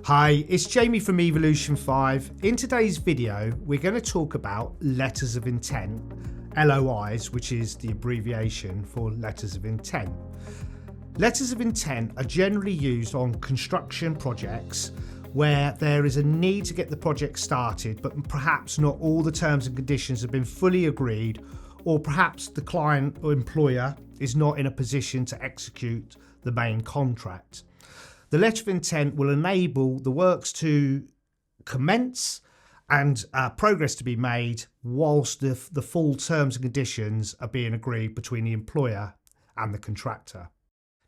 Hi, it's Jamie from Evolution 5. In today's video, we're going to talk about letters of intent, LOIs, which is the abbreviation for letters of intent. Letters of intent are generally used on construction projects where there is a need to get the project started, but perhaps not all the terms and conditions have been fully agreed, or perhaps the client or employer is not in a position to execute the main contract. The letter of intent will enable the works to commence and progress to be made whilst the full terms and conditions are being agreed between the employer and the contractor.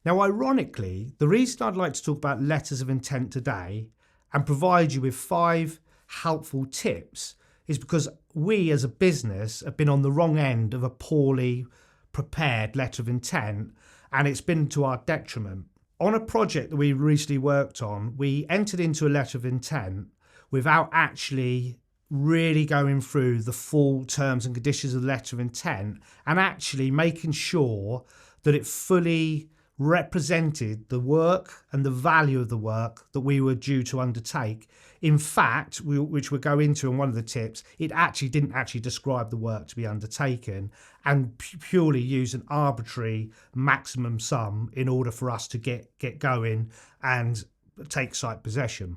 Now, ironically, the reason I'd like to talk about letters of intent today and provide you with 5 helpful tips is because we as a business have been on the wrong end of a poorly prepared letter of intent, and it's been to our detriment. On a project that we recently worked on, we entered into a letter of intent without actually really going through the full terms and conditions of the letter of intent and actually making sure that it fully represented the work and the value of the work that we were due to undertake. In fact, which we'll go into in one of the tips, it actually didn't actually describe the work to be undertaken and purely use an arbitrary maximum sum in order for us to get going and take site possession.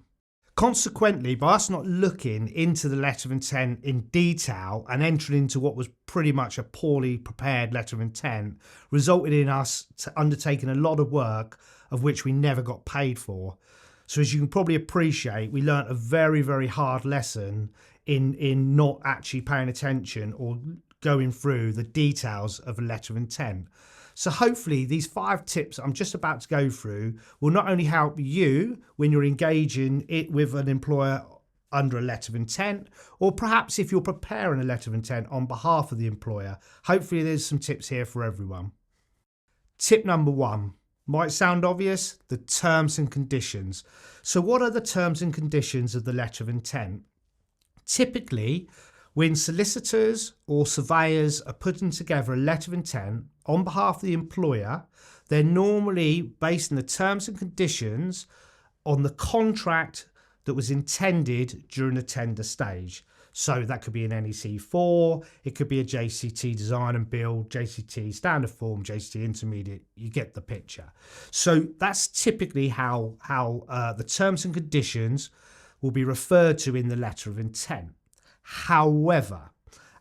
Consequently, by us not looking into the letter of intent in detail and entering into what was pretty much a poorly prepared letter of intent, resulted in us undertaking a lot of work of which we never got paid for. So as you can probably appreciate, we learnt a very, very hard lesson in not actually paying attention or going through the details of a letter of intent. So hopefully these 5 tips I'm just about to go through will not only help you when you're engaging it with an employer under a letter of intent, or perhaps if you're preparing a letter of intent on behalf of the employer. Hopefully there's some tips here for everyone. Tip number 1. Might sound obvious, the terms and conditions. So what are the terms and conditions of the letter of intent? Typically, when solicitors or surveyors are putting together a letter of intent on behalf of the employer, they're normally basing the terms and conditions on the contract that was intended during the tender stage. So that could be an NEC4, it could be a JCT design and build, JCT standard form, JCT intermediate, you get the picture. So that's typically how the terms and conditions will be referred to in the letter of intent. However,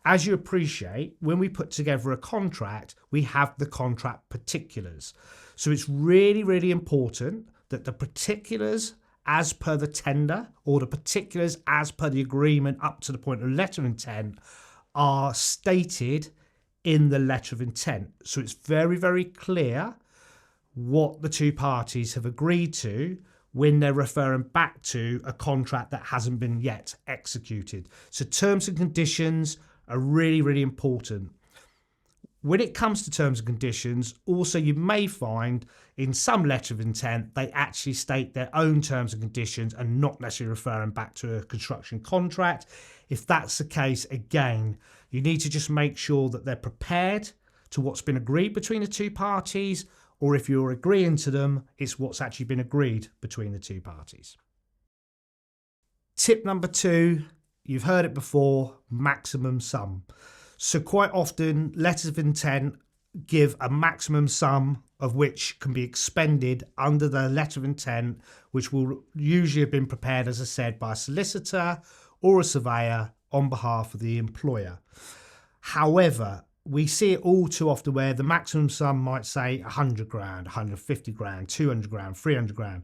as you appreciate, when we put together a contract, we have the contract particulars. So it's really, really important that the particulars as per the tender or the particulars as per the agreement up to the point of letter of intent are stated in the letter of intent. So it's very, very clear what the 2 parties have agreed to when they're referring back to a contract that hasn't been yet executed. So terms and conditions are really, really important. When it comes to terms and conditions, also you may find in some letter of intent, they actually state their own terms and conditions and not necessarily referring back to a construction contract. If that's the case, again, you need to just make sure that they're prepared to what's been agreed between the 2 parties, or if you're agreeing to them, it's what's actually been agreed between the 2 parties. Tip number 2, you've heard it before, maximum sum. So quite often letters of intent give a maximum sum of which can be expended under the letter of intent, which will usually have been prepared, as I said, by a solicitor or a surveyor on behalf of the employer. However, we see it all too often where the maximum sum might say 100 grand, 150 grand, 200 grand, 300 grand.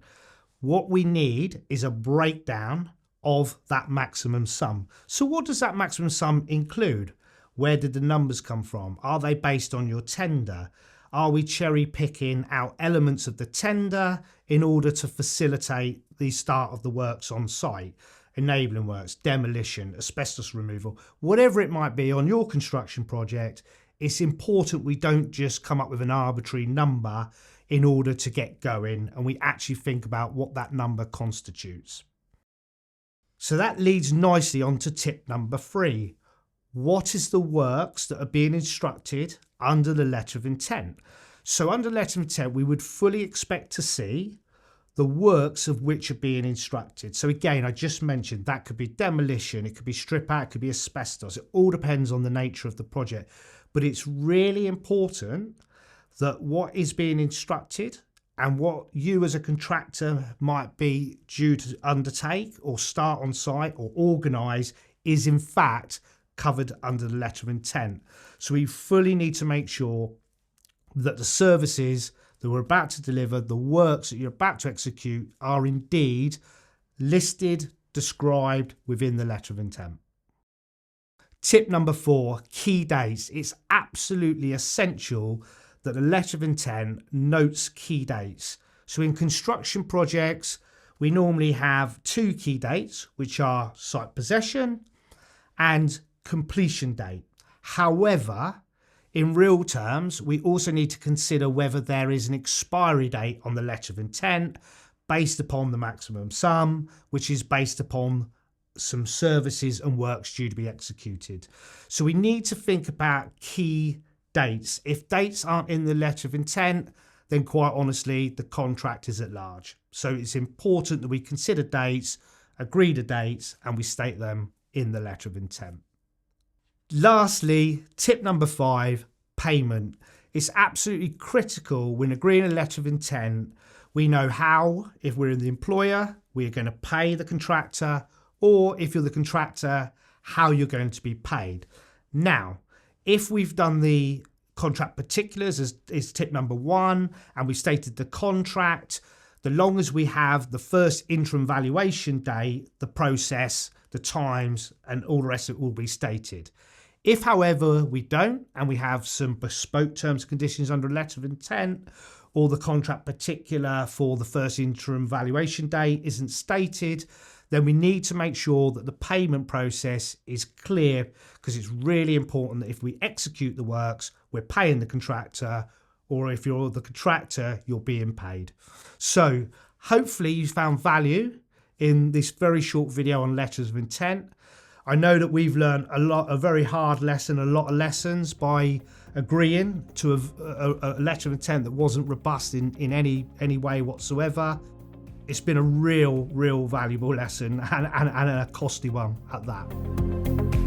What we need is a breakdown of that maximum sum. So what does that maximum sum include? Where did the numbers come from? Are they based on your tender? Are we cherry picking out elements of the tender in order to facilitate the start of the works on site? Enabling works, demolition, asbestos removal, whatever it might be on your construction project, it's important we don't just come up with an arbitrary number in order to get going, and we actually think about what that number constitutes. So that leads nicely on to tip number 3. What is the works that are being instructed under the letter of intent? So under letter of intent, we would fully expect to see the works of which are being instructed. So again, I just mentioned that could be demolition, it could be strip out, it could be asbestos. It all depends on the nature of the project. But it's really important that what is being instructed and what you as a contractor might be due to undertake or start on site or organise is in fact covered under the letter of intent. So we fully need to make sure that the services that we're about to deliver, the works that you're about to execute, are indeed listed, described within the letter of intent. Tip number 4, key dates. It's absolutely essential that the letter of intent notes key dates. So in construction projects, we normally have 2 key dates, which are site possession and completion date. However, in real terms, we also need to consider whether there is an expiry date on the letter of intent based upon the maximum sum, which is based upon some services and works due to be executed. So we need to think about key dates. If dates aren't in the letter of intent, then quite honestly, the contract is at large. So it's important that we consider dates, agree to dates, and we state them in the letter of intent. Lastly, tip number 5, payment. It's absolutely critical when agreeing a letter of intent. We know how, if we're the employer, we're going to pay the contractor, or if you're the contractor, how you're going to be paid. Now, if we've done the contract particulars as tip number 1, and we stated the contract, the long as we have the first interim valuation date, the process, the times, and all the rest of it will be stated. If, however, we don't, and we have some bespoke terms and conditions under a letter of intent, or the contract particular for the first interim valuation date isn't stated, then we need to make sure that the payment process is clear, because it's really important that if we execute the works, we're paying the contractor, or if you're the contractor, you're being paid. So hopefully you found value in this very short video on letters of intent. I know that we've learned a very hard lesson, a lot of lessons by agreeing to a letter of intent that wasn't robust in any way whatsoever. It's been a real valuable lesson and a costly one at that.